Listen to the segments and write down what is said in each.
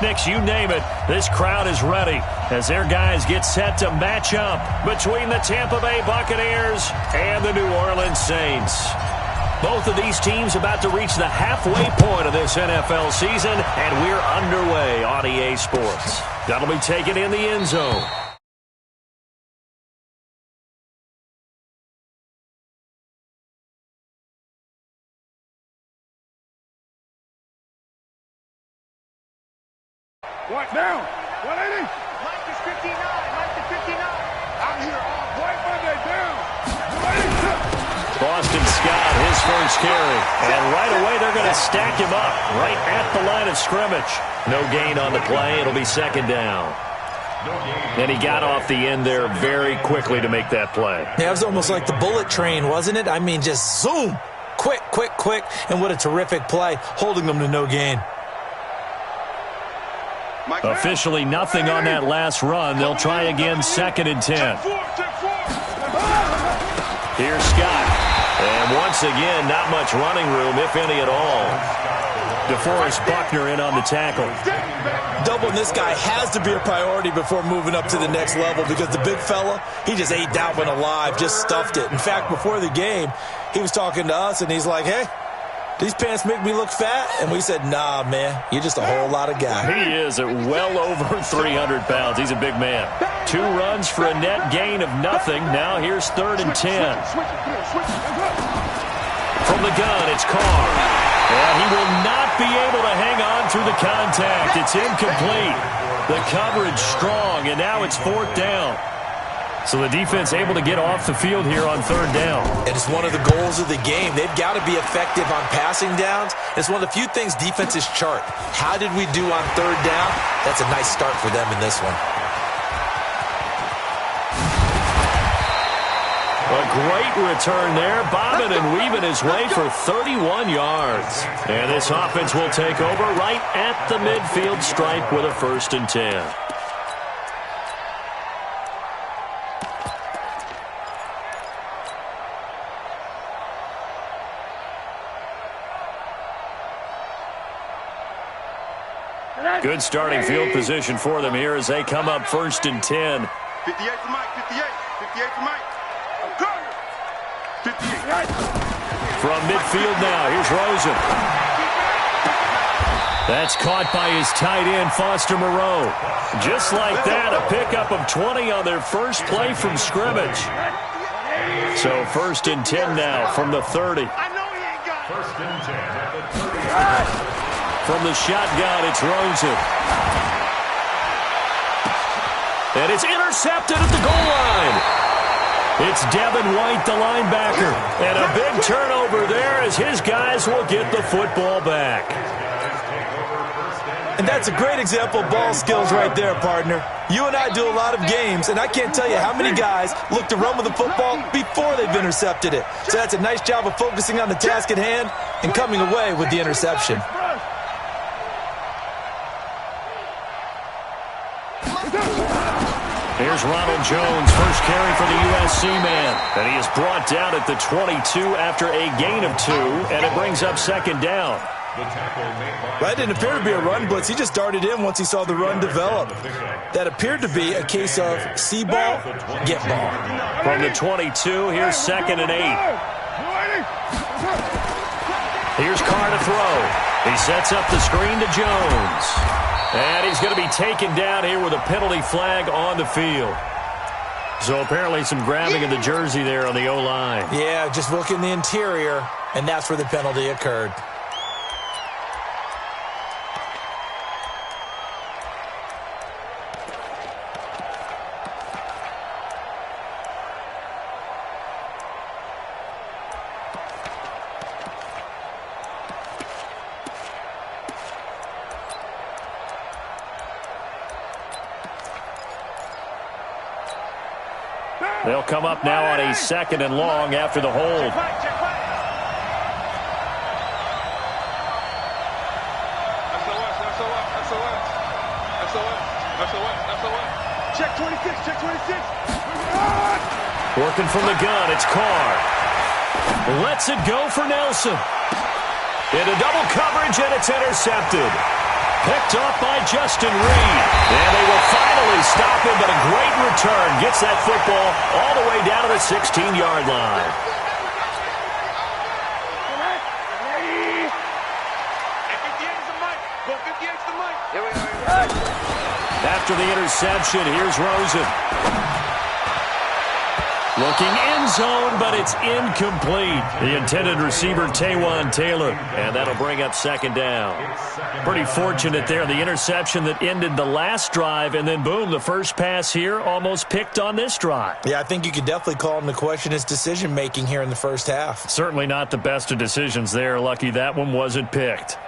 picnics, you name it. This crowd is ready as their guys get set to match up between the Tampa Bay Buccaneers and the New Orleans Saints. Both of these teams about to reach the halfway point of this NFL season, and we're underway on EA Sports. That'll be taken in the end zone. What down? 180? Mike is 59. Mike is 59. Out here all white Monday down. 180. Boston Scott, his first carry. And right away, they're going to stack him up right at the line of scrimmage. No gain on the play. It'll be second down. And he got off the end there very quickly to make that play. Yeah, it was almost like the bullet train, wasn't it? I mean, just zoom. Quick, quick, quick. And what a terrific play, holding them to no gain. Officially nothing on that last run. They'll try again, second and 10. Here's Scott. And once again, not much running room, if any at all. DeForest Buckner in on the tackle. Doubling this guy has to be a priority before moving up to the next level because the big fella, he just ate that one alive, just stuffed it. In fact, before the game, he was talking to us, and he's like, hey, these pants make me look fat? And we said, nah, man, you're just a whole lot of guy. He is at well over 300 pounds. He's a big man. 2 runs for a net gain of nothing. Now here's third and 10. From the gun, it's Carr. And he will not be able to hang on through the contact. It's incomplete. The coverage strong, and now it's fourth down. So the defense able to get off the field here on third down. And it's one of the goals of the game. They've got to be effective on passing downs. It's one of the few things defenses chart. How did we do on third down? That's a nice start for them in this one. A great return there, bobbing and weaving his way for 31 yards. And this offense will take over right at the midfield stripe with a first and 10. Good starting field position for them here as they come up first and 10. 58 for Mike, 58. 58 for Mike. I'm coming. 58. From midfield now, here's Rosen. That's caught by his tight end, Foster Moreau. Just like that, a pickup of 20 on their first play from scrimmage. So first and 10 now from the 30. First and 10 at the 30. From the shotgun, it's Rosen. And it's intercepted at the goal line. It's Devin White, the linebacker. And a big turnover there as his guys will get the football back. And that's a great example of ball skills right there, partner. You and I do a lot of games, and I can't tell you how many guys look to run with the football before they've intercepted it. So that's a nice job of focusing on the task at hand and coming away with the interception. Here's Ronald Jones, first carry for the USC man. And he is brought down at the 22 after a gain of 2, and it brings up second down. That didn't appear to be a run blitz. He just darted in once he saw the run develop. That appeared to be a case of see ball, get ball. From the 22, here's second and 8. Here's Carr to throw. He sets up the screen to Jones. And he's going to be taken down here with a penalty flag on the field. So apparently some grabbing of the jersey there on the O-line. Yeah, just look in the interior, and that's where the penalty occurred. They'll come up now on a second and long after the hold. Check 26, check 26. Working from the gun, it's Carr. Lets it go for Nelson. Into double coverage, and it's intercepted. Picked off by Justin Reed. And they will finally stop him, but a great return. Gets that football all the way down to the 16-yard line. After the interception, here's Rosen. Looking end zone, but it's incomplete. The intended receiver, Taywan Taylor. And that'll bring up second down. Pretty fortunate there. The interception that ended the last drive, and then boom, the first pass here almost picked on this drive. Yeah, I think you could definitely call him to question his decision-making here in the first half. Certainly not the best of decisions there. Lucky that one wasn't picked.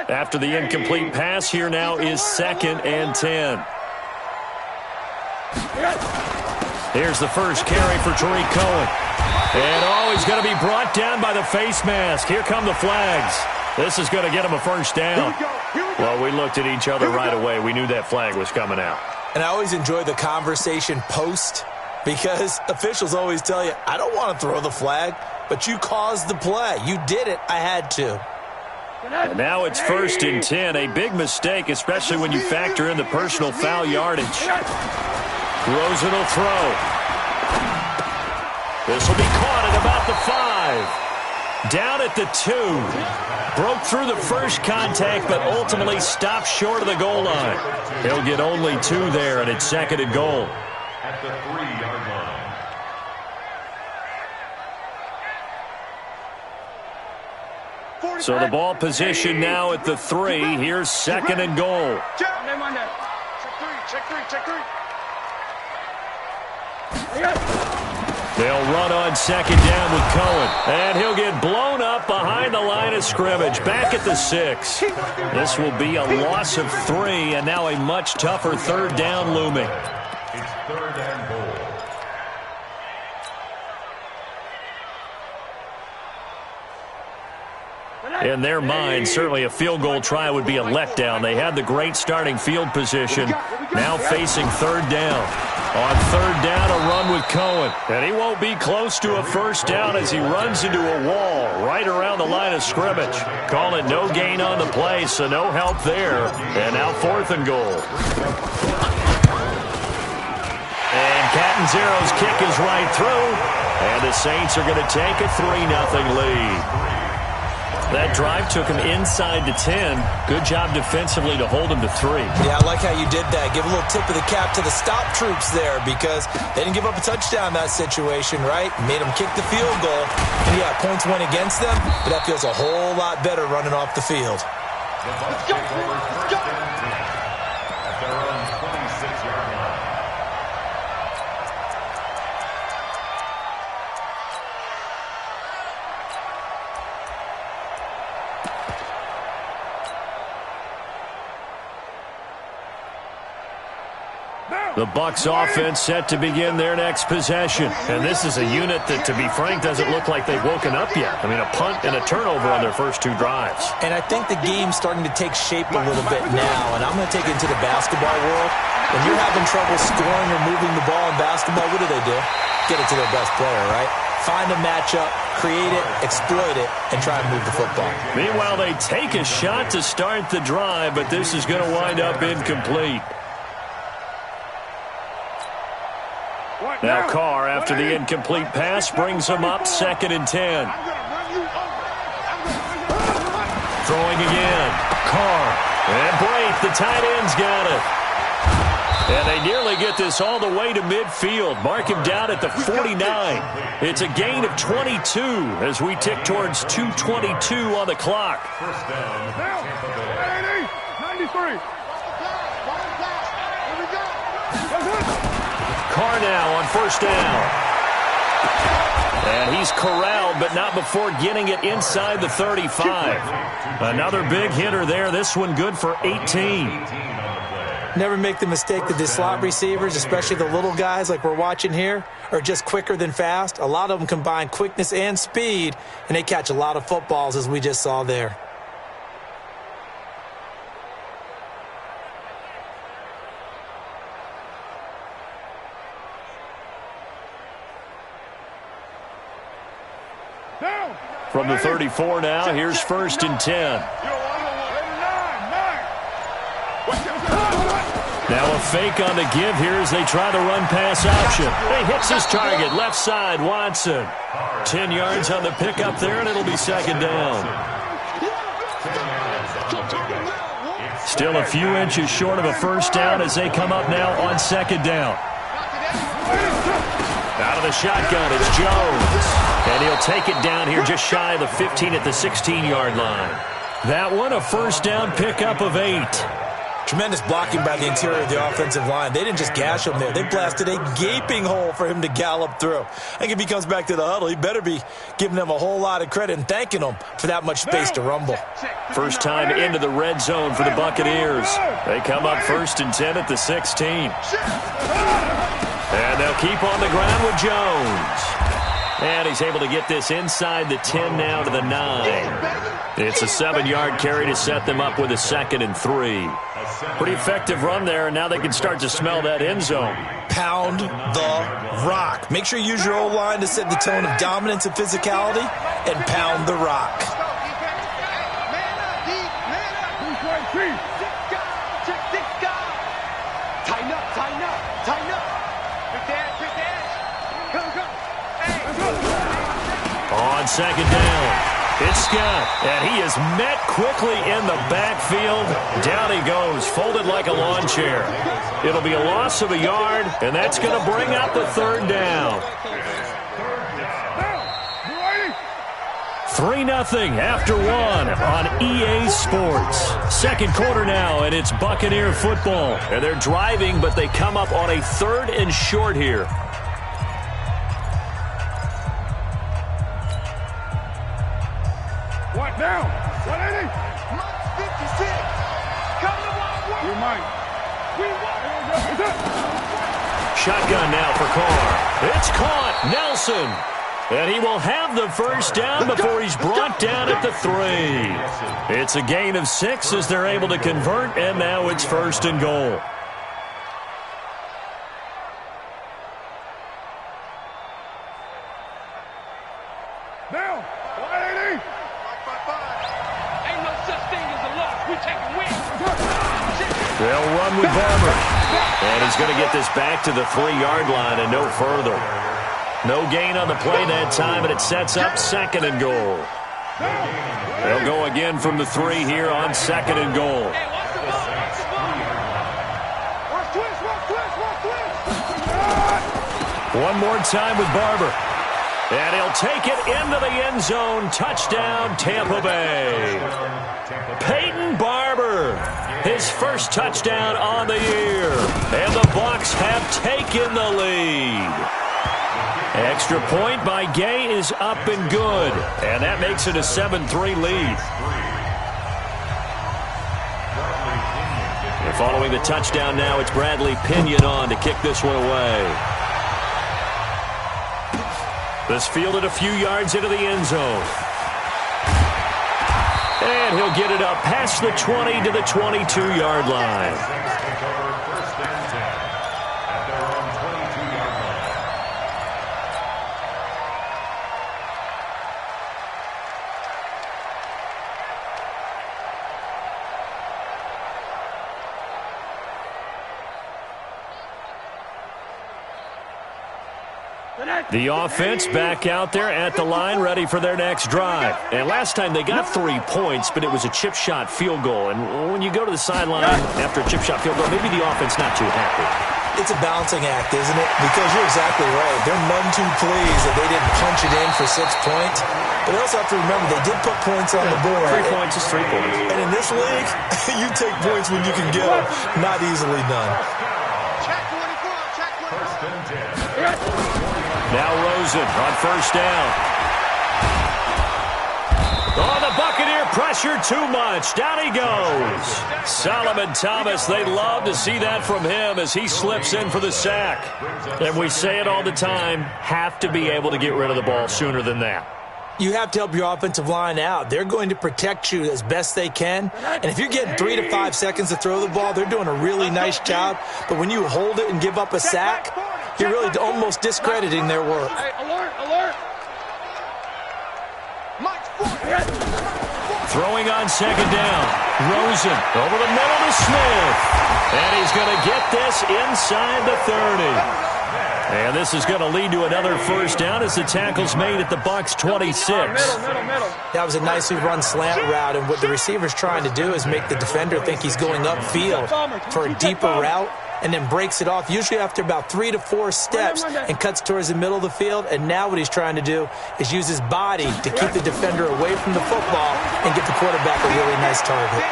After the incomplete pass, here now is 2nd and 10. Here's the first carry for Tariq Cohen. And he's going to be brought down by the face mask. Here come the flags. This is going to get him a first down. Well, we looked at each other right away. We knew that flag was coming out. And I always enjoy the conversation post, because officials always tell you, I don't want to throw the flag, but you caused the play. You did it. I had to. And now it's 1st and 10. A big mistake, especially when you factor in the personal foul yardage. Rosen will throw. This will be caught at about the 5. Down at the 2. Broke through the first contact, but ultimately stopped short of the goal line. He'll get only 2 there, and it's 2nd and goal. At the 3-yard line. So the ball position now at the 3. Here's 2nd and goal. Check 3. They'll run on 2nd down with Cohen. And he'll get blown up behind the line of scrimmage. Back at the 6. This will be a loss of 3, and now a much tougher 3rd down looming. It's 3rd and goal. In their mind, certainly a field goal try would be a letdown. They had the great starting field position. Now facing 3rd down. On 3rd down, a run with Cohen. And he won't be close to a first down as he runs into a wall right around the line of scrimmage. Call it no gain on the play, so no help there. And now 4th and goal. And Catanzaro's kick is right through. And the Saints are going to take a 3-0 lead. That drive took him inside the 10. Good job defensively to hold him to 3. Yeah, I like how you did that. Give a little tip of the cap to the stop troops there, because they didn't give up a touchdown in that situation, right? Made them kick the field goal. And yeah, points went against them, but that feels a whole lot better running off the field. The Bucs take over 1st and 10 at their own 26-yard line. The Bucs offense set to begin their next possession. And this is a unit that, to be frank, doesn't look like they've woken up yet. I mean, a punt and a turnover on their first 2 drives. And I think the game's starting to take shape a little bit now. And I'm going to take it into the basketball world. When you're having trouble scoring or moving the ball in basketball, what do? Get it to their best player, right? Find a matchup, create it, exploit it, and try and move the football. Meanwhile, they take a shot to start the drive, but this is going to wind up incomplete. Now Carr, after the incomplete pass, brings him up 2nd and 10. Throwing again. Carr. And Braith, the tight end's got it. And they nearly get this all the way to midfield. Mark him down at the 49. It's a gain of 22 as we tick towards 2:22 on the clock. First down, Tampa Bay. 93. Carr now on 1st down. And he's corralled, but not before getting it inside the 35. Another big hitter there. This one good for 18. Never make the mistake that the slot receivers, especially the little guys like we're watching here, are just quicker than fast. A lot of them combine quickness and speed, and they catch a lot of footballs, as we just saw there. From the 34 now, here's 1st and 10. Now a fake on the give here as they try the run-pass option. He hits his target, left side, Watson. 10 yards on the pickup there, and it'll be second down. Still a few inches short of a first down as they come up now on second down. Out of the shotgun, it's Jones. And he'll take it down here just shy of the 15 at the 16-yard line. That one, a first down pickup of 8. Tremendous blocking by the interior of the offensive line. They didn't just gash him there. They blasted a gaping hole for him to gallop through. I think if he comes back to the huddle, he better be giving them a whole lot of credit and thanking them for that much space to rumble. First time into the red zone for the Buccaneers. They come up 1st and 10 at the 16. And they'll keep on the ground with Jones. And he's able to get this inside the 10 now to the 9. It's a 7-yard carry to set them up with a 2nd and 3. Pretty effective run there, and now they can start to smell that end zone. Pound the rock. Make sure you use your O-line to set the tone of dominance and physicality, and pound the rock. Tighten up, tighten up, tighten up. Quick dash. Go. On second down, it's Scott, and he is met quickly in the backfield. Down he goes, folded like a lawn chair. It'll be a loss of a yard, and that's going to bring up a 3rd down. 3-0 after 1 on EA Sports. Second quarter now, and it's Buccaneer football. And they're driving, but they come up on a 3rd and short here. What now? 180? Mark 56. Come to one. You're mine. We won. Shotgun now for Carr. It's caught. Nelson. And he will have the first down before he's brought down at the 3. It's a gain of 6 as they're able to convert, and now it's 1st and goal. Now, 180. Ain't no such thing as a loss. We taking wins. They'll run with Barber. And he's going to get this back to the 3-yard line and no further. No gain on the play that time, and it sets up 2nd and goal. They'll go again from the 3 here on 2nd and goal. One more time with Barber. And he'll take it into the end zone. Touchdown, Tampa Bay. Peyton Barber, his first touchdown on the year. And the Bucs have taken the lead. Extra point by Gay is up and good. And that makes it a 7-3 lead. And following the touchdown now, it's Bradley Pinion on to kick this one away. This fielded a few yards into the end zone. And he'll get it up past the 20 to the 22-yard line. The offense back out there at the line, ready for their next drive. And last time they got 3 points, but it was a chip shot field goal. And when you go to the sideline after a chip shot field goal, maybe the offense not too happy. It's a balancing act, isn't it? Because you're exactly right. They're none too pleased that they didn't punch it in for 6 points. But they also have to remember they did put points on the board. 3 points is 3 points. And in this league, you take points when you can get them. Not easily done. Check 24. Check 24. Now Rosen on first down. Oh, the Buccaneer pressure too much. Down he goes. Solomon Thomas, they love to see that from him as he slips in for the sack. And we say it all the time, have to be able to get rid of the ball sooner than that. You have to help your offensive line out. They're going to protect you as best they can. And if you're getting 3 to 5 seconds to throw the ball, they're doing a really nice job. But when you hold it and give up a sack, you're really almost discrediting their work. Hey, alert, alert. Mike, 4. Throwing on second down. Rosen over the middle to Smith. And he's going to get this inside the 30. And this is going to lead to another first down as the tackle's made at the Bucs 26. That was a nicely run slant route, and what the receiver's trying to do is make the defender think he's going upfield for a deeper route, and then breaks it off, usually after about 3 to 4 steps, and cuts towards the middle of the field. And now what he's trying to do is use his body to keep the defender away from the football and get the quarterback a really nice target.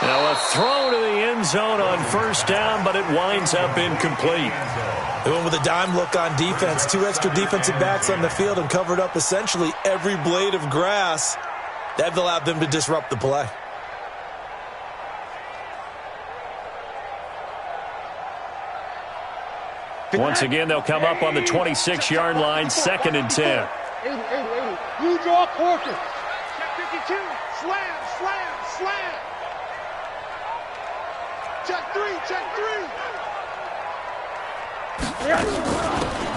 Now a throw to the end zone on first down, but it winds up incomplete. They went with a dime look on defense. 2 extra defensive backs on the field and covered up essentially every blade of grass. That allowed them to disrupt the play. Once again, they'll come up on the 26-yard line, 2nd and 10. 80. You draw quarter. Check 52. Slam. Check 3.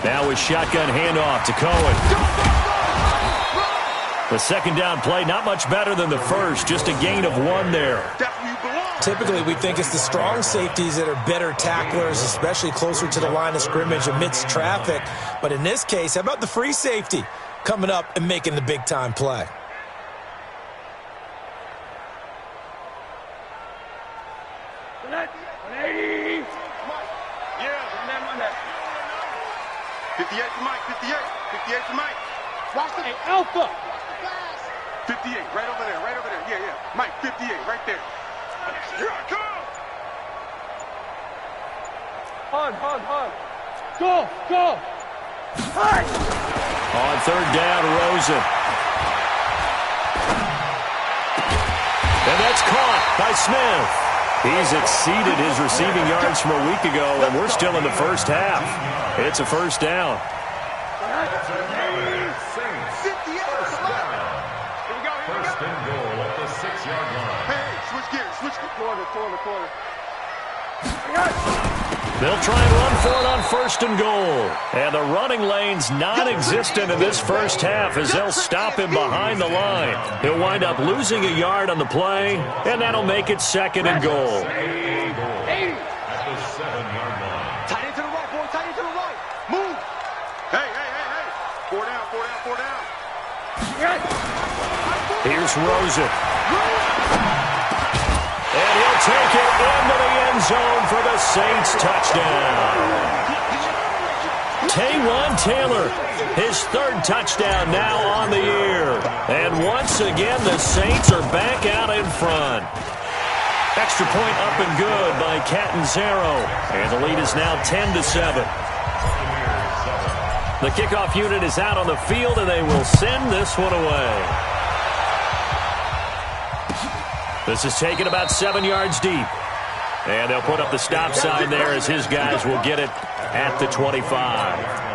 Now with shotgun handoff to Cohen. The second down play, not much better than the first, just a gain of 1 there. Typically, we think it's the strong safeties that are better tacklers, especially closer to the line of scrimmage amidst traffic. But in this case, how about the free safety coming up and making the big-time play? Watch the alpha. 58, right over there. Yeah. Mike, 58, right there. Here I come. Hug. Go. Hi. On third down, Rosen. And that's caught by Smith. He's exceeded his receiving yards from a week ago, and we're still in the first half. It's a first down. Quarter. They'll try and run for it on 1st and goal. And the running lane's non-existent in this first half as they'll stop him behind the line. He'll wind up losing a yard on the play, and that'll make it 2nd and goal. 80. At the 7-yard line. Tight into the right, boy. Tight into the right. Move. Hey. 4 down. Here's Rosen. And he'll take it into the end zone for the Saints touchdown. Taywan Taylor, his 3rd touchdown now on the year. And once again, the Saints are back out in front. Extra point up and good by Catanzaro. And the lead is now 10-7. The kickoff unit is out on the field, and they will send this one away. This is taken about 7 yards deep. And they'll put up the stop sign there as his guys will get it at the 25.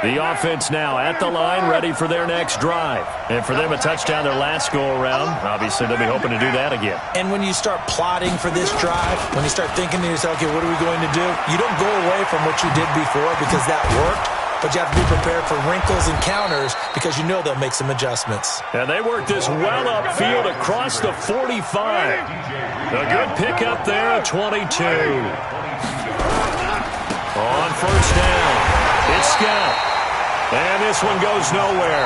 The offense now at the line, ready for their next drive. And for them, a touchdown their last go-around. Obviously, they'll be hoping to do that again. And when you start plotting for this drive, when you start thinking to yourself, okay, what are we going to do? You don't go away from what you did before because that worked, but you have to be prepared for wrinkles and counters because you know they'll make some adjustments. And they work this well upfield across the 45. A good pickup there at 22. On first down, it's Scott. And this one goes nowhere.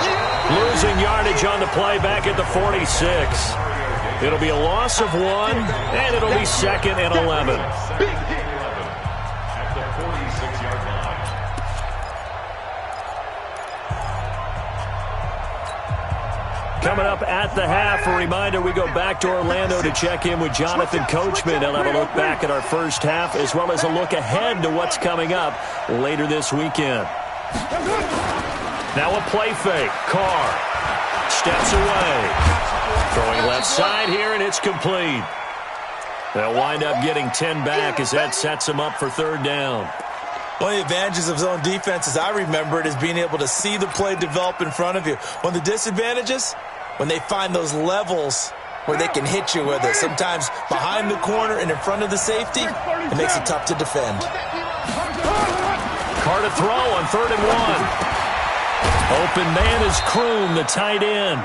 Losing yardage on the play back at the 46. It'll be a loss of 1, and it'll be 2nd and 11. At the 46-yard line. Coming up at the half, a reminder, we go back to Orlando to check in with Jonathan Coachman. He'll have a look back at our first half as well as a look ahead to what's coming up later this weekend. Now a play fake. Carr steps away. Throwing left side here, and it's complete. They'll wind up getting 10 back as that sets them up for 3rd down. One of the advantages of zone defense, as I remember it, is being able to see the play develop in front of you. One of the disadvantages, when they find those levels where they can hit you with it. Sometimes behind the corner and in front of the safety, it makes it tough to defend. Carr to throw on 3rd and 1. Open man is Kroon, the tight end.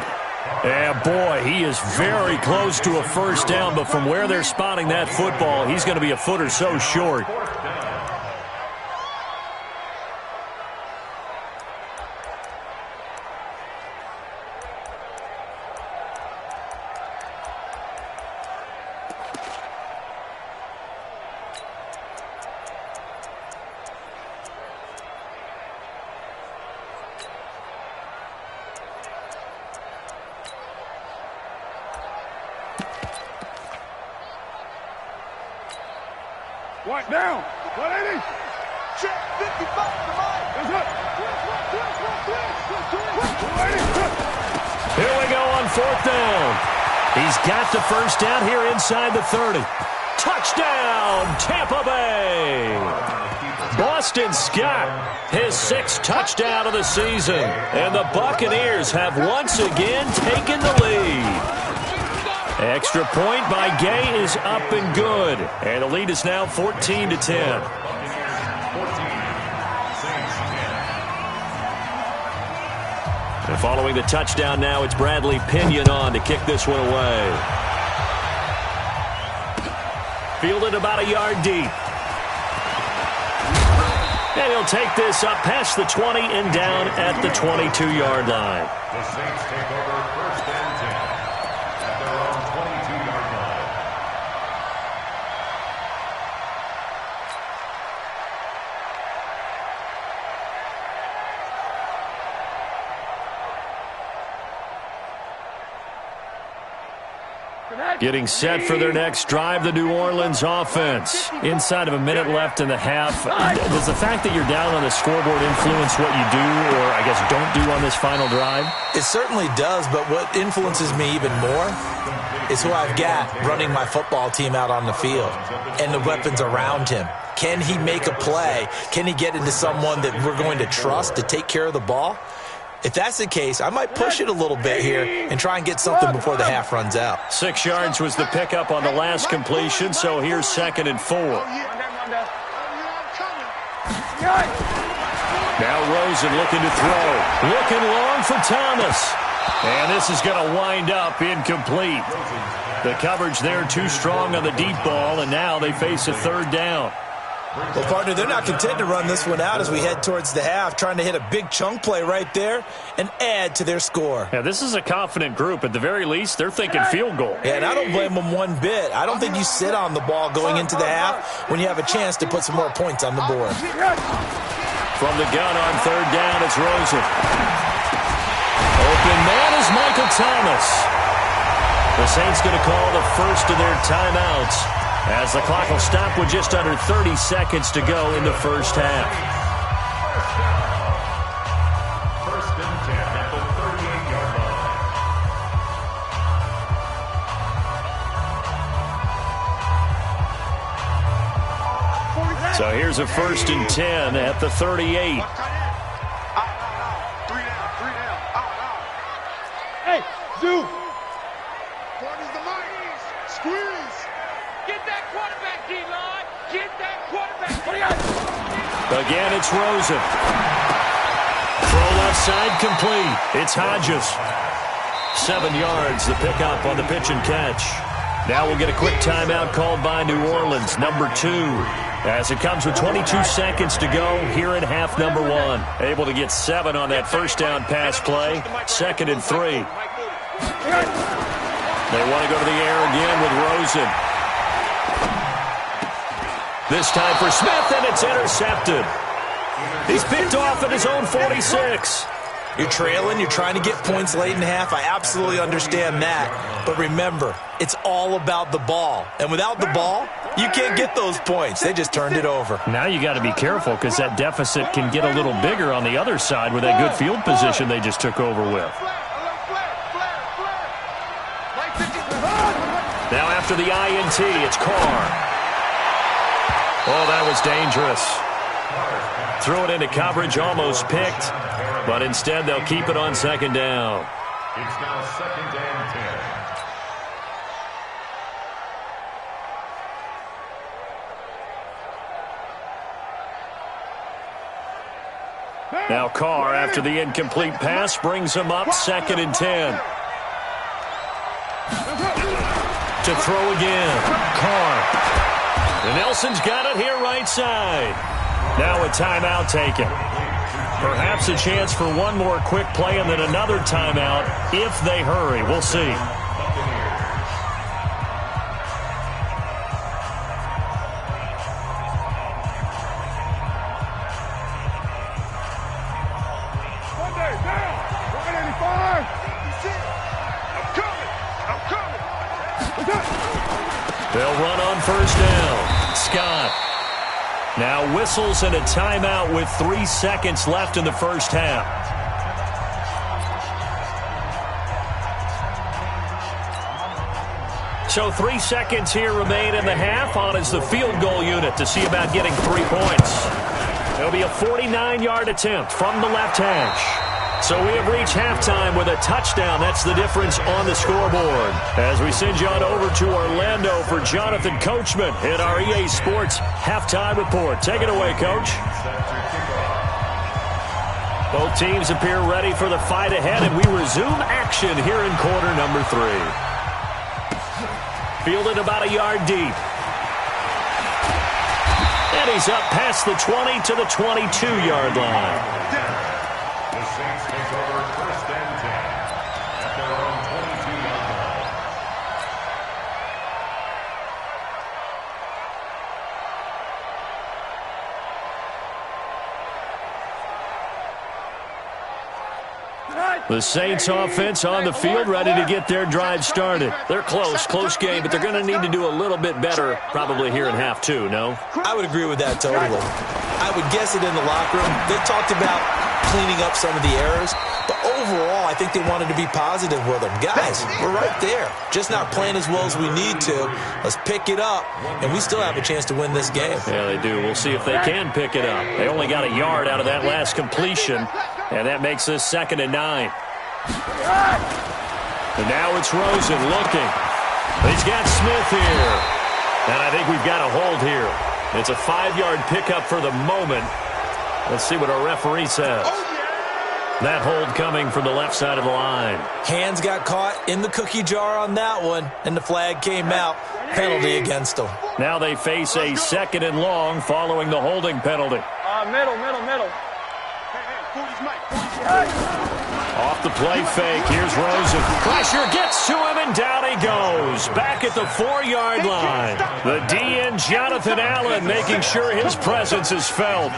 And boy, he is very close to a first down, but from where they're spotting that football, he's going to be a foot or so short. What down? 180. Check 55 to Mike. That's it. Here we go on 4th down. He's got the first down here inside the 30. Touchdown, Tampa Bay. Boston Scott, his 6th touchdown of the season. And the Buccaneers have once again taken the lead. Extra point by Gay is up and good. And the lead is now 14-10. And following the touchdown now, it's Bradley Pinion on to kick this one away. Fielded about a yard deep. And he'll take this up past the 20 and down at the 22-yard line. The Saints take over 1st and 10 at their own 22-yard line. Getting set for their next drive, the New Orleans offense. Inside of a minute left in the half. Does the fact that you're down on the scoreboard influence what you do, or I guess don't do on this final drive? It certainly does, but what influences me even more is who I've got running my football team out on the field and the weapons around him. Can he make a play? Can he get into someone that we're going to trust to take care of the ball? If that's the case, I might push it a little bit here and try and get something before the half runs out. 6 yards was the pickup on the last completion, so here's 2nd and 4. Now Rosen looking to throw. Looking long for Thomas. And this is going to wind up incomplete. The coverage there too strong on the deep ball, and now they face a 3rd down. Well, partner, they're not content to run this one out as we head towards the half, trying to hit a big chunk play right there and add to their score. Yeah, this is a confident group. At the very least, they're thinking field goal. Yeah, and I don't blame them one bit. I don't think you sit on the ball going into the half when you have a chance to put some more points on the board. From the gun on 3rd down, it's Rosen. Open man is Michael Thomas. The Saints going to call the first of their timeouts, as the clock will stop with just under 30 seconds to go in the first half. 1st and 10 at the 38-yard line. So here's a 1st and 10 at the 38. 3 down. Hey, Zoo. Corners the mic. Squeeze. Get that quarterback, D-line. Get that quarterback. Again, it's Rosen. Throw left side complete. It's Hodges. 7 yards, the pickup on the pitch and catch. Now we'll get a quick timeout called by New Orleans, number 2. As it comes with 22 seconds to go here in half number 1. Able to get 7 on that first down pass play. 2nd and 3. They want to go to the air again with Rosen. This time for Smith, and it's intercepted. He's picked off at his own 46. You're trailing, you're trying to get points late in half. I absolutely understand that. But remember, it's all about the ball. And without the ball, you can't get those points. They just turned it over. Now you got to be careful because that deficit can get a little bigger on the other side with that good field position they just took over with. Now after the INT, it's Carr. Oh, that was dangerous. Threw it into coverage, almost picked, but instead they'll keep it on 2nd down. It's now 2nd and 10. Now Carr, after the incomplete pass, brings him up 2nd and 10. To throw again. Carr. And Nelson's got it here right side. Now a timeout taken. Perhaps a chance for one more quick play and then another timeout if they hurry. We'll see. They'll run on first down. Scott. Now whistles and a timeout with 3 seconds left in the first half. So 3 seconds here remain in the half. On is the field goal unit to see about getting 3 points. It'll be a 49-yard attempt from the left hash. So we have reached halftime with a touchdown. That's the difference on the scoreboard. As we send you on over to Orlando for Jonathan Coachman in our EA Sports Halftime Report. Take it away, Coach. Both teams appear ready for the fight ahead, and we resume action here in quarter number 3. Fielded about a yard deep. And he's up past the 20 to the 22-yard line. The Saints offense on the field, ready to get their drive started. They're close game, but they're going to need to do a little bit better probably here in half 2, no? I would agree with that totally. I would guess it in the locker room. They talked about cleaning up some of the errors, but overall, I think they wanted to be positive with them. Guys, we're right there. Just not playing as well as we need to. Let's pick it up, and we still have a chance to win this game. Yeah, they do. We'll see if they can pick it up. They only got a yard out of that last completion, and that makes this 2nd and 9. And now it's Rosen looking. He's got Smith here. And I think we've got a hold here. It's a 5-yard pickup for the moment. Let's see what our referee says. That hold coming from the left side of the line. Hands got caught in the cookie jar on that one, and the flag came out. Penalty against them. Now they face a 2nd and long following the holding penalty. Middle. Off the play fake, here's Rosen. Pressure gets to him, and down he goes. Back at the 4-yard line. The DN, Jonathan Allen, making sure his presence is felt.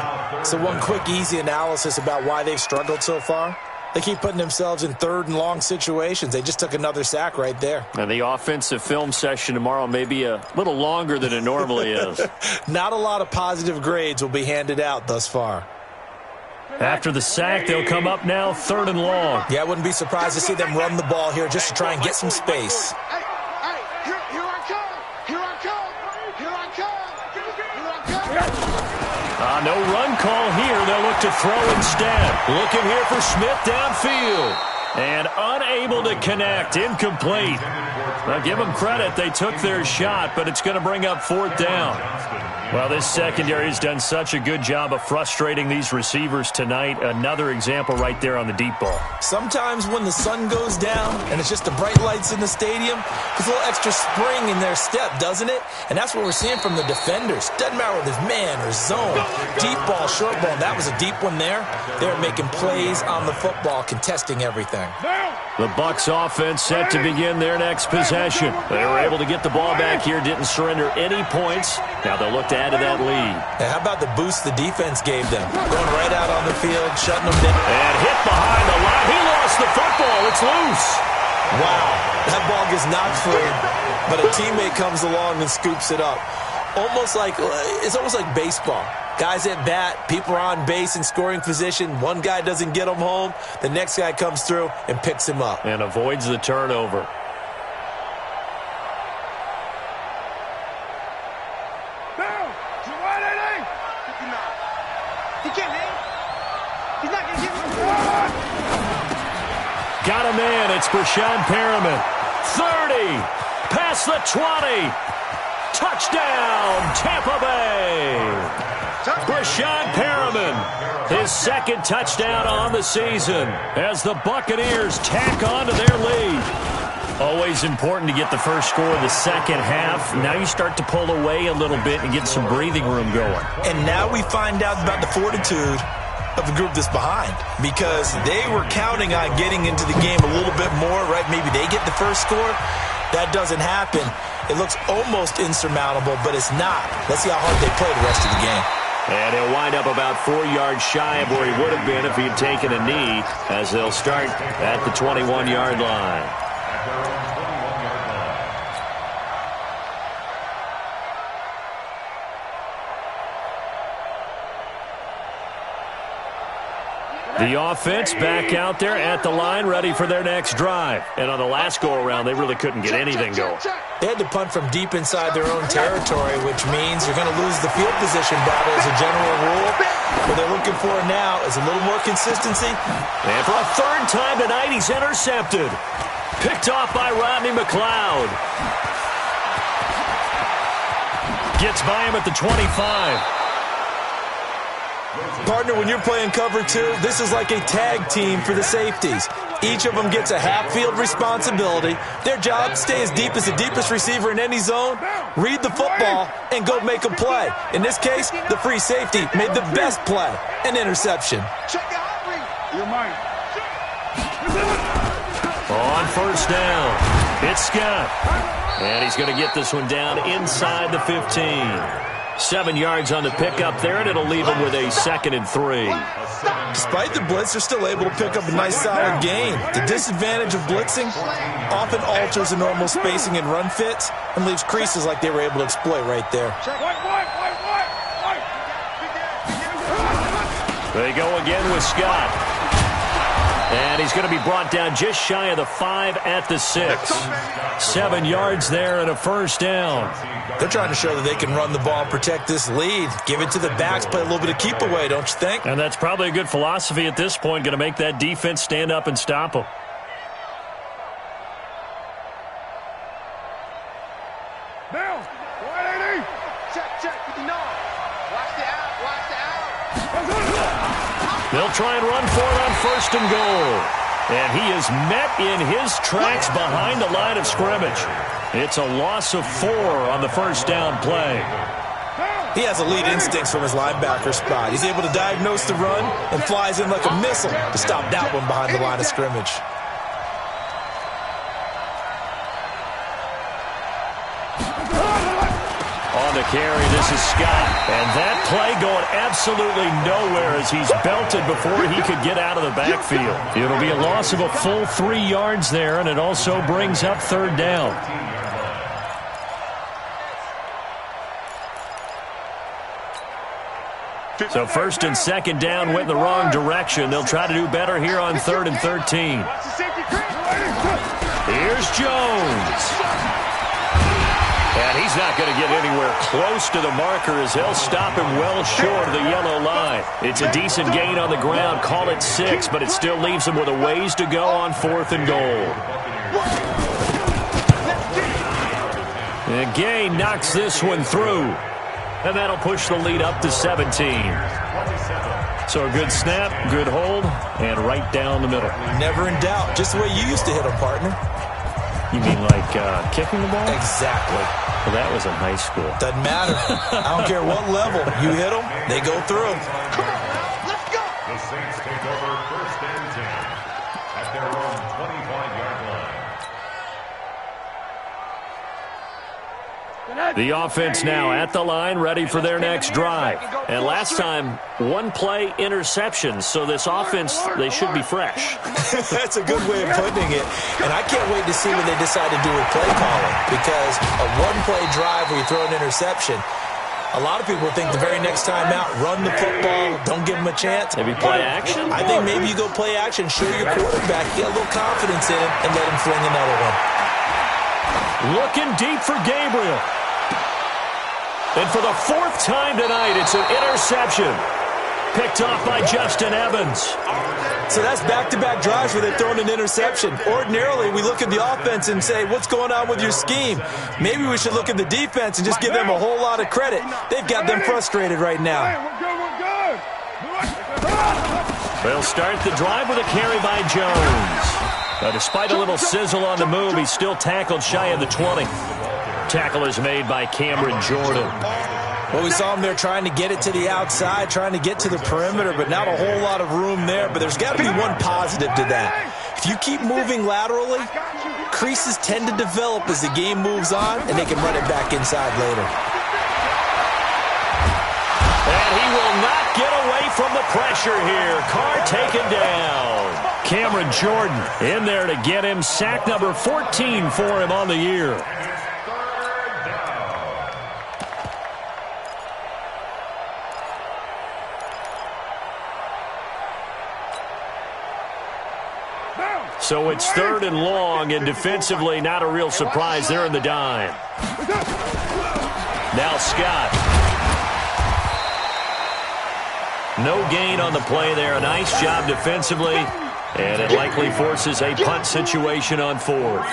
So one quick, easy analysis about why they've struggled so far. They keep putting themselves in 3rd and long situations. They just took another sack right there. And the offensive film session tomorrow may be a little longer than it normally is. Not a lot of positive grades will be handed out thus far. After the sack, they'll come up now 3rd and long. Yeah, I wouldn't be surprised to see them run the ball here just to try and get some space. No run call here. They'll look to throw instead. Looking here for Smith downfield. And unable to connect. Incomplete. Now, give them credit. They took their shot, but it's going to bring up 4th down. Well, this secondary has done such a good job of frustrating these receivers tonight. Another example right there on the deep ball. Sometimes when the sun goes down and it's just the bright lights in the stadium, there's a little extra spring in their step, doesn't it? And that's what we're seeing from the defenders. Doesn't matter whether it's man or zone. Deep ball, short ball. That was a deep one there. They're making plays on the football, contesting everything. The Bucs offense set to begin their next possession. They were able to get the ball back here, didn't surrender any points. Now they'll look to add to that lead. Hey, how about the boost the defense gave them? Going right out on the field, shutting them down. And hit behind the line. He lost the football. It's loose. Wow, that ball gets knocked free, but a teammate comes along and scoops it up. It's almost like baseball. Guys at bat, people are on base in scoring position. One guy doesn't get him home. The next guy comes through and picks him up. And avoids the turnover. Got a man. It's Brashad Perriman. 30. Past the 20. Touchdown, Tampa Bay. Brashad Perriman, his second touchdown on the season as the Buccaneers tack on to their lead. Always important to get the first score of the second half. Now you start to pull away a little bit and get some breathing room going. And now we find out about the fortitude of the group that's behind, because they were counting on getting into the game a little bit more, right? Maybe they get the first score. That doesn't happen. It looks almost insurmountable, but it's not. Let's see how hard they play the rest of the game. And he'll wind up about 4 yards shy of where he would have been if he had taken a knee, as they'll start at the 21-yard line. The offense back out there at the line, ready for their next drive. And on the last go-around, they really couldn't get anything going. They had to punt from deep inside their own territory, which means you're going to lose the field position battle as a general rule. What they're looking for now is a little more consistency. And for a third time tonight, he's intercepted. Picked off by Rodney McLeod. Gets by him at the 25. Partner, when you're playing cover two, this is like a tag team for the safeties. Each of them gets a half-field responsibility. Their job, stay as deep as the deepest receiver in any zone, read the football, and go make a play. In this case, the free safety made the best play, an interception. On first down, it's Scott. And he's going to get this one down inside the 15. 7 yards on the pickup there, and it'll leave him with a 2nd and 3. Despite the blitz, they're still able to pick up a nice, solid gain. The disadvantage of blitzing often alters the normal spacing and run fits and leaves creases like they were able to exploit right there. They go again with Scott. And he's going to be brought down just shy of the 5 at the 6. 7 yards there and a first down. They're trying to show that they can run the ball and protect this lead. Give it to the backs, play a little bit of keep away, don't you think? And that's probably a good philosophy at this point, going to make that defense stand up and stop them. Now, 180. Check, 59. Watch the out. They'll try and run for it on 1st and goal. And he is met in his tracks behind the line of scrimmage. It's a loss of 4 on the first down play. He has elite instincts from his linebacker spot. He's able to diagnose the run and flies in like a missile to stop that one behind the line of scrimmage. On the carry, this is Scott. And that play going absolutely nowhere as he's belted before he could get out of the backfield. It'll be a loss of a full 3 yards there, and it also brings up 3rd down. So 1st and 2nd down went in the wrong direction. They'll try to do better here on 3rd and 13. Here's Jones. And he's not going to get anywhere close to the marker as they'll stop him well short of the yellow line. It's a decent gain on the ground. Call it 6, but it still leaves him with a ways to go on 4th and goal. And Gay knocks this one through. And that'll push the lead up to 17. So a good snap, good hold, and right down the middle. Never in doubt. Just the way you used to hit them, partner. You mean like kicking the ball? Exactly. Well, that was in high school. Doesn't matter. I don't care what level. You hit them, they go through. Let's go. The Saints take over 1st and 10 at their own 25-yard line. The offense now at the line, ready for their next drive. And last time, 1-play interception. So this offense, they should be fresh. That's a good way of putting it. And I can't wait to see what they decide to do with play calling. Because a 1-play drive where you throw an interception, a lot of people think the very next time out, run the football, don't give them a chance. Maybe play action? I think maybe you go play action, show your quarterback, get a little confidence in him, and let him fling another one. Looking deep for Gabriel. And for the 4th time tonight, it's an interception. Picked off by Justin Evans. So that's back-to-back drives where they've thrown an interception. Ordinarily, we look at the offense and say, what's going on with your scheme? Maybe we should look at the defense and just give them a whole lot of credit. They've got them frustrated right now. They'll start the drive with a carry by Jones. But despite a little sizzle on the move, he's still tackled shy of the 20. Tackle is made by Cameron Jordan. Well, we saw him there trying to get it to the outside, trying to get to the perimeter, but not a whole lot of room there. But there's got to be one positive to that. If you keep moving laterally, creases tend to develop as the game moves on, and they can run it back inside later. And he will not get away from the pressure here. Carr taken down. Cameron Jordan in there to get him. Sack number 14 for him on the year. So it's 3rd and long, and defensively not a real surprise there in the dime. Now Scott. No gain on the play there. A nice job defensively, and it likely forces a punt situation on 4th.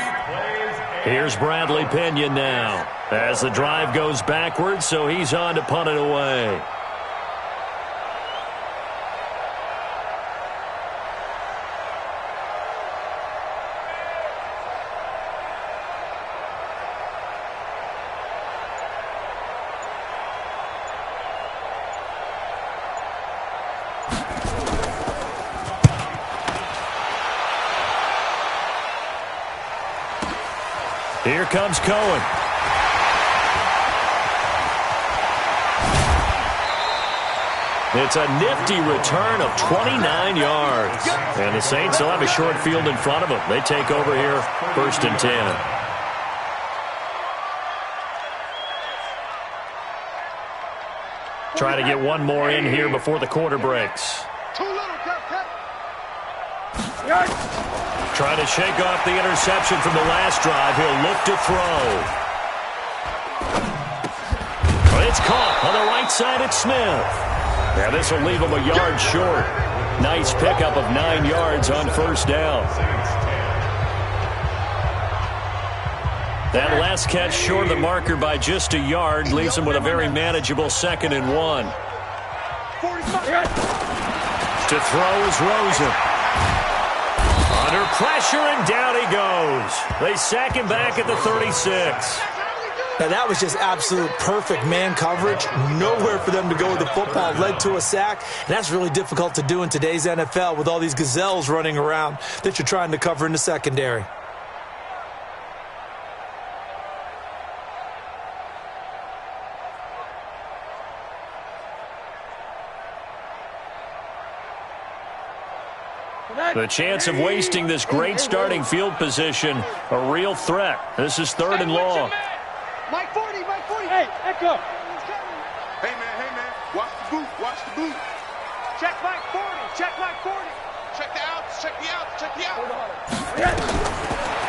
Here's Bradley Pinion now as the drive goes backwards, so he's on to punt it away. Here comes Cohen. It's a nifty return of 29 yards. And the Saints will have a short field in front of them. They take over here, 1st and 10. Try to get one more in here before the quarter breaks. Trying to shake off the interception from the last drive. He'll look to throw. It's caught on the right side at Smith. Yeah, this will leave him a yard short. Nice pickup of 9 yards on 1st down. That last catch short of the marker by just a yard leaves him with a very manageable 2nd and 1. To throw is Rosen. Under pressure, and down he goes. They sack him back at the 36. Now, that was just absolute perfect man coverage. Nowhere for them to go with the football. Led to a sack. And that's really difficult to do in today's NFL with all these gazelles running around that you're trying to cover in the secondary. The chance of wasting this great starting field position, a real threat. This is 3rd and long. Mike 40, Mike 40. Hey, Echo. Hey, man. Watch the boot. Check Mike 40. Check Mike 40. Check the outs. Check the outs. Check the outs.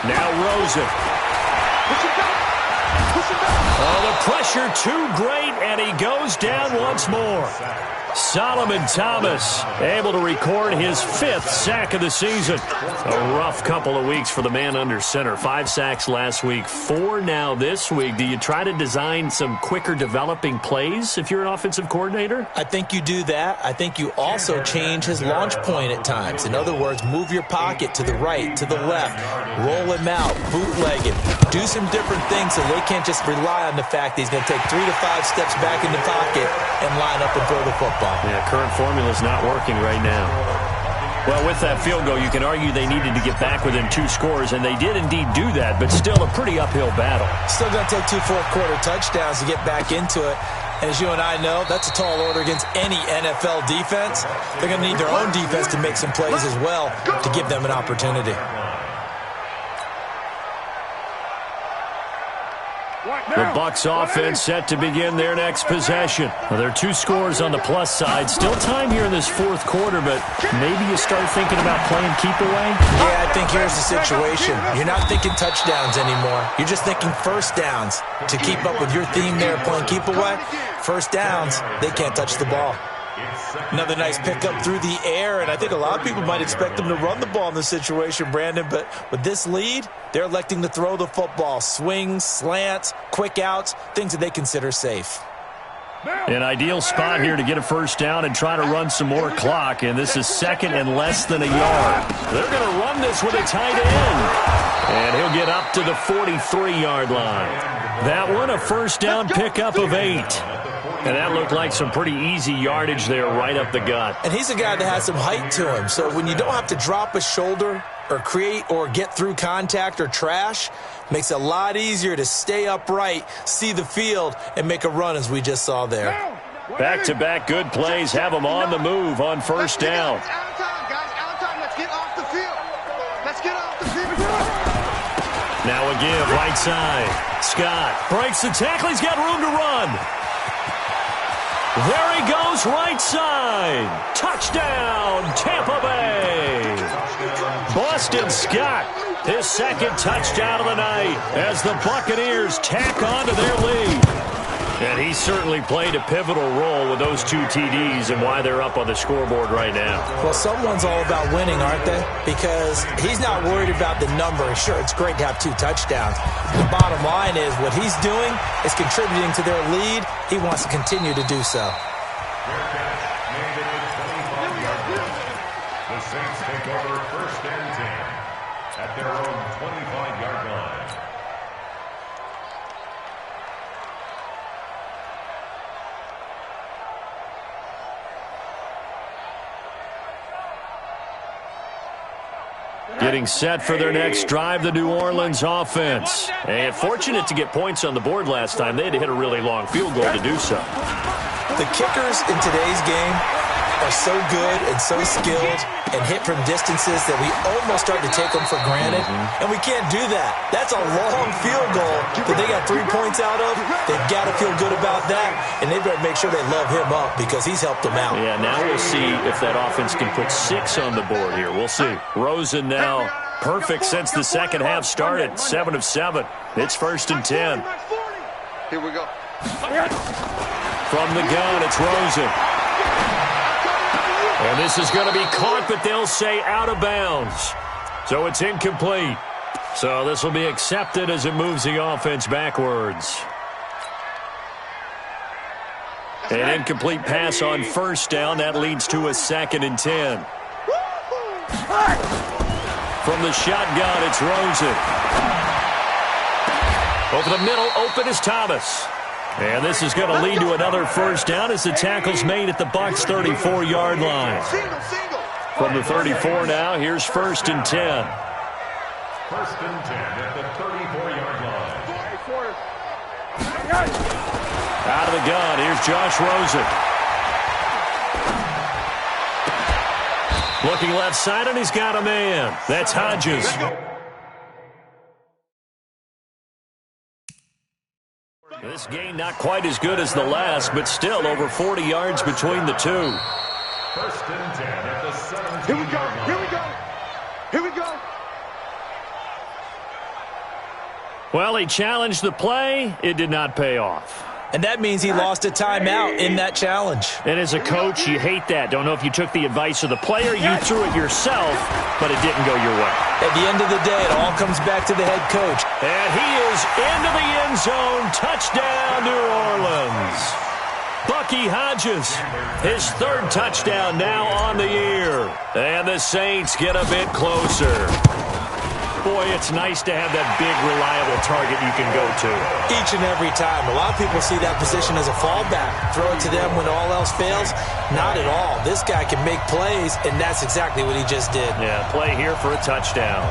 Now Rosen. Push him back. Oh, the pressure too great, and he goes down once more. Solomon Thomas able to record his 5th sack of the season. A rough couple of weeks for the man under center. 5 sacks last week, 4 now this week. Do you try to design some quicker developing plays if you're an offensive coordinator? I think you do that. I think you also change his launch point at times. In other words, move your pocket to the right, to the left, roll him out, bootleg him, do some different things so they can't just rely on the fact that he's going to take 3 to 5 steps back in the pocket and line up and throw the football. Yeah, current formula is not working right now. Well, with that field goal, you can argue they needed to get back within 2 scores, and they did indeed do that, but still a pretty uphill battle. Still going to take 2 fourth-quarter touchdowns to get back into it. And as you and I know, that's a tall order against any NFL defense. They're going to need their own defense to make some plays as well to give them an opportunity. The Bucs offense set to begin their next possession. Well, there are 2 scores on the plus side. Still time here in this 4th quarter, but maybe you start thinking about playing keep away? Yeah, I think here's the situation. You're not thinking touchdowns anymore. You're just thinking 1st downs. To keep up with your theme there, playing keep away, 1st downs, they can't touch the ball. Another nice pickup through the air, and I think a lot of people might expect them to run the ball in this situation, Brandon, but with this lead, they're electing to throw the football. Swings, slants, quick outs, things that they consider safe. An ideal spot here to get a first down and try to run some more clock, and this is second and less than a yard. They're going to run this with a tight end, and he'll get up to the 43-yard line. That one, a first down pickup of 8. And that looked like some pretty easy yardage there right up the gut. And he's a guy that has some height to him, so when you don't have to drop a shoulder or create or get through contact or trash, makes it a lot easier to stay upright, see the field, and make a run as we just saw there. Back-to-back good plays have him on the move on first down. Out of time, guys. Out of time. Let's get off the field. Let's get off the field. Now a give right side. Scott breaks the tackle. He's got room to run. There he goes, right side. Touchdown, Tampa Bay. Boston Scott, his second touchdown of the night as the Buccaneers tack on to their lead. And he certainly played a pivotal role with those 2 TDs and why they're up on the scoreboard right now. Well, someone's all about winning, aren't they? Because he's not worried about the number. Sure, it's great to have 2 touchdowns. The bottom line is what he's doing is contributing to their lead. He wants to continue to do so. The Saints take over first and 10 at their own 25-yard line. Getting set for their next drive, the New Orleans offense. And fortunate to get points on the board last time. They had to hit a really long field goal to do so. The kickers in today's game are so good and so skilled and hit from distances that we almost start to take them for granted. And we can't do that. That's a long field goal that they got 3 points out of. They've got to feel good about that, and they better make sure they love him up because he's helped them out. Yeah, now we'll see if that offense can put 6 on the board here. We'll see. Rosen now perfect since the second half started. 7 of 7. It's first and 10. Here we go. From the gun, it's Rosen. And this is going to be caught, but they'll say out of bounds. So it's incomplete. So this will be accepted as it moves the offense backwards. An incomplete pass on first down. That leads to a second and 10. From the shotgun, it's Rosen. Over the middle, open is Thomas. And this is going to lead to another first down as the tackle's made at the Bucs' 34-yard line. From the 34 now, here's first and 10. First and 10 at the 34-yard line. Out of the gun, here's Josh Rosen. Looking left side, and he's got a man. That's Hodges. This game not quite as good as the last, but still over 40 yards between the two. First and 10 at the 17-yard Here we go. line. Here we go. Here we go. Well, he challenged the play. It did not pay off. And that means he lost a timeout in that challenge. And as a coach, you hate that. Don't know if you took the advice of the player, you threw it yourself, but it didn't go your way. At the end of the day, it all comes back to the head coach. And he is into the end zone. Touchdown, New Orleans. Bucky Hodges, his third touchdown now on the year. And the Saints get a bit closer. Boy, it's nice to have that big, reliable target you can go to. Each and every time. A lot of people see that position as a fallback. Throw it to them when all else fails. Not at all. This guy can make plays, and that's exactly what he just did. Yeah, play here for a touchdown.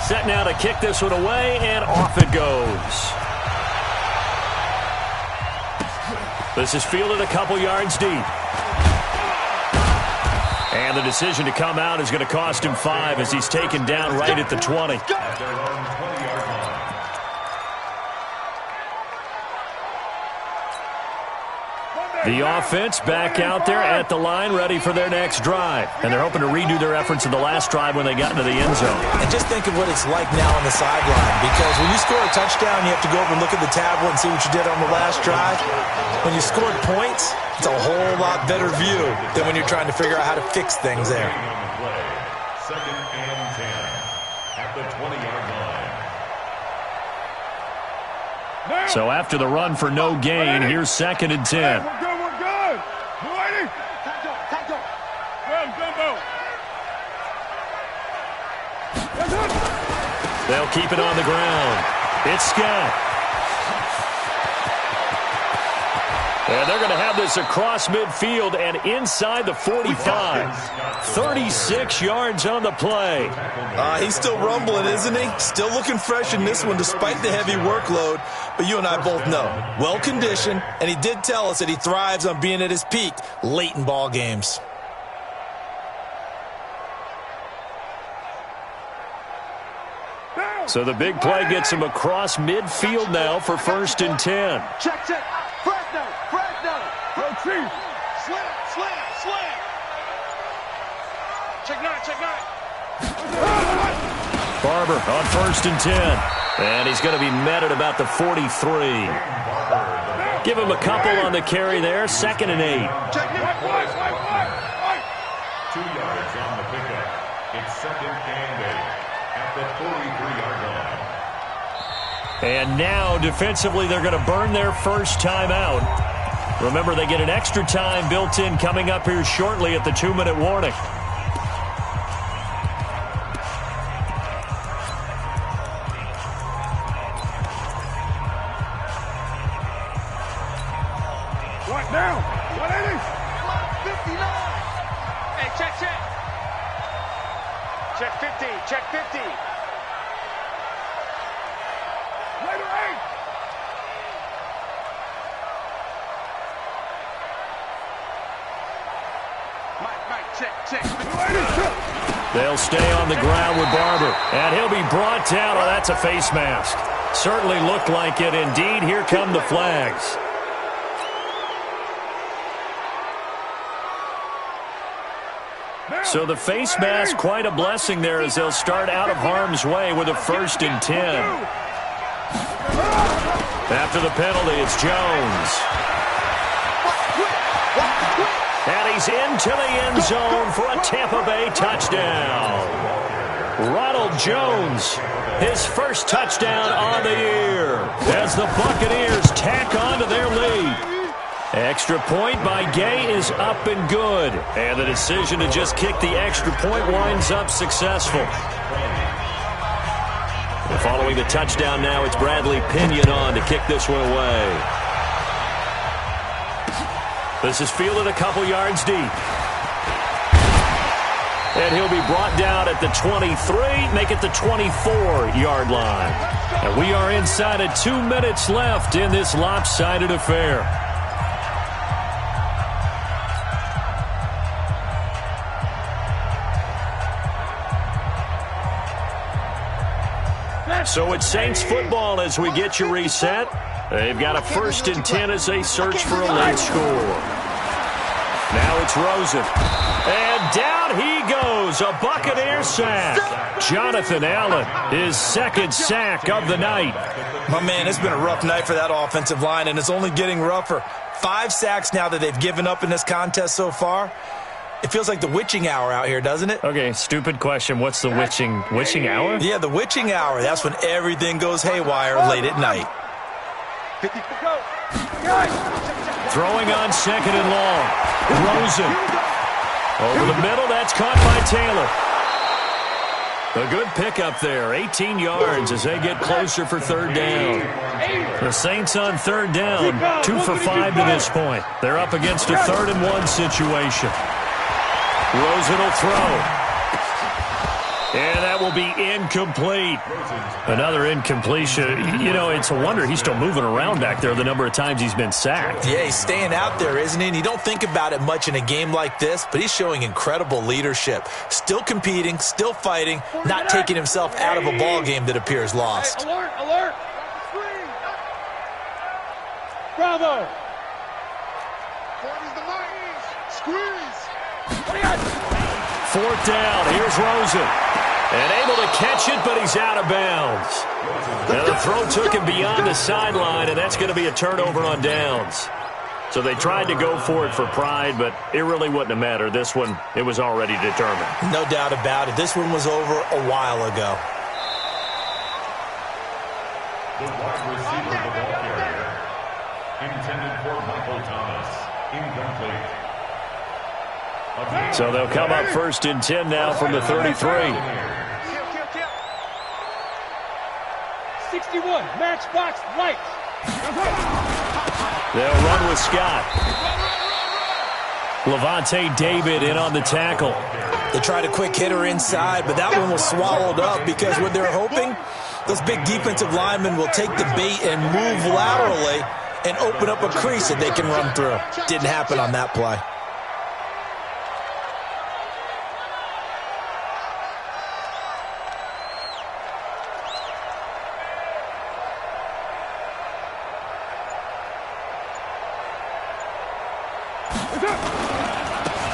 Set now to kick this one away, and off it goes. This is fielded a couple yards deep. And the decision to come out is going to cost him 5 as he's taken down right at the 20. At their own 20-yard line. The offense back out there at the line, ready for their next drive. And they're hoping to redo their efforts in the last drive when they got into the end zone. And just think of what it's like now on the sideline, because when you score a touchdown, you have to go over and look at the tablet and see what you did on the last drive. When you scored points, it's a whole lot better view than when you're trying to figure out how to fix things there. Second and 10 at the 20-yard line. So after the run for no gain, here's second and 10. We're good. You ready? They'll keep it on the ground. It's Scott. And they're going to have this across midfield and inside the 45. 36 yards on the play. He's still rumbling, isn't he? Still looking fresh in this one despite the heavy workload. But you and I both know, well-conditioned, and he did tell us that he thrives on being at his peak late in ball games. So the big play gets him across midfield now for first and 10. Check. Fresno. Go Chief. Slam. Check nine. Barber on first and 10. And he's going to be met at about the 43. Give him a couple on the carry there. Second and 8. Check it. 2 yards on the pickup. It's second and 8 at the 43-yard line. And now, defensively, they're going to burn their first timeout. Remember, they get an extra time built in coming up here shortly at the 2-minute warning. What now? 180. 59. Hey, check. Check 50. Later 8. Mike, check. They'll stay on the ground with Barber. And he'll be brought down. Oh, that's a face mask. Certainly looked like it. Indeed, here come the flags. So the face mask, quite a blessing there as they'll start out of harm's way with a first and 10. After the penalty, it's Jones. And he's into the end zone for a Tampa Bay touchdown. Ronald Jones, his first touchdown on the year as the Buccaneers tack on to their lead. Extra point by Gay is up and good. And the decision to just kick the extra point winds up successful. And following the touchdown now, it's Bradley Pinion on to kick this one away. This is fielded a couple yards deep. And he'll be brought down at the 23, make it the 24-yard line. And we are inside of 2 minutes left in this lopsided affair. So it's Saints football as we get you reset. They've got a first and 10 as they search for a late score. Now it's Rosen. And down he goes. A Buccaneer sack. Jonathan Allen, his second sack of the night. My man, it's been a rough night for that offensive line, and it's only getting rougher. 5 sacks now that they've given up in this contest so far. It feels like the witching hour out here, doesn't it? Okay, stupid question. What's the witching hour? Yeah, the witching hour. That's when everything goes haywire late at night. 50 to go. Throwing on second and long. Rosen. Over the middle, that's caught by Taylor. A good pickup there. 18 yards as they get closer for third down. The Saints on third down. 2 for 5 to this point. They're up against a 3rd and 1 situation. Rosen will throw. And that will be incomplete. Another incompletion. You know, it's a wonder he's still moving around back there the number of times he's been sacked. Yeah, he's staying out there, isn't he? And you don't think about it much in a game like this, but he's showing incredible leadership. Still competing, still fighting, not taking himself out of a ball game that appears lost. Bravo. Fourth down. Here's Rosen. And able to catch it, but he's out of bounds. Now the throw took him beyond the sideline, and that's going to be a turnover on downs. So they tried to go for it for pride, but it really wouldn't have mattered. This one, it was already determined. No doubt about it. This one was over a while ago. The wide receiver of the ball carrier. Intended for Michael Thomas. Incomplete. So they'll come up 1st and 10 now from the 33. 61, matchbox lights. They'll run with Scott. Levante David in on the tackle. They tried a quick hitter inside, but that one was swallowed up because what they're hoping, those big defensive linemen will take the bait and move laterally and open up a crease that they can run through. Didn't happen on that play.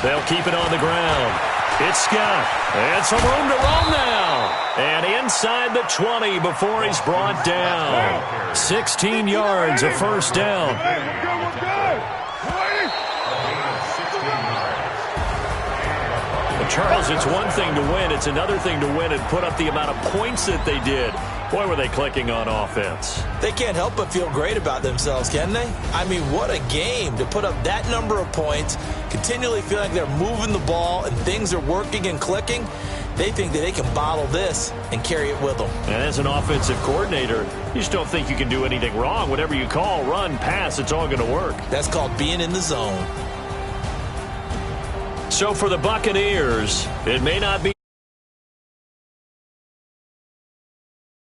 They'll keep it on the ground. It's Scott. And some room to run now. And inside the 20 before he's brought down. 16 yards, a first down. Well, Charles, it's one thing to win. It's another thing to win and put up the amount of points that they did. Boy, were they clicking on offense. They can't help but feel great about themselves, can they? I mean, what a game to put up that number of points, continually feel like they're moving the ball and things are working and clicking. They think that they can bottle this and carry it with them. And as an offensive coordinator, you just don't think you can do anything wrong. Whatever you call, run, pass, it's all going to work. That's called being in the zone. So for the Buccaneers, it may not be